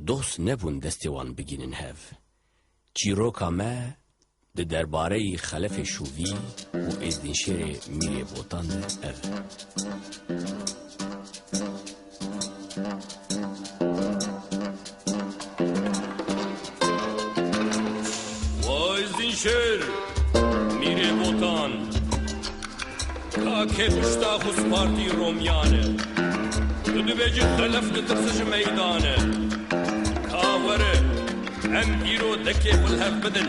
دوست نبون دستوان بگینن هف چیروکا ما ده درباره خلف شووی و ازدنشیر میره بوتان اف و ازدنشیر میره بوتان که پشتا خوز پارتی رومیانه تو ببیجی خلف ترسش میدانه کاوره ام ایرو دکی بالهف بدن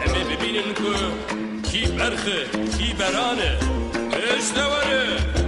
امی ببینن که کی برخه کی برانه اشتواره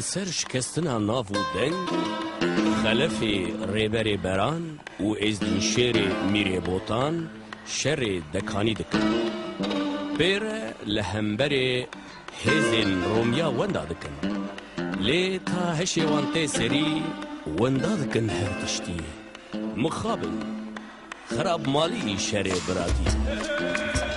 لسر شکستنا ناف و دنگ خلف ریبر بران و ازدنشیر میره بوتان شر دکانی دکن بیر لهمبر هزین رومیا وندا دکن لی تا هشی وانتی سری وندا دکن هر تشتی مخابن خراب مالی شر براتی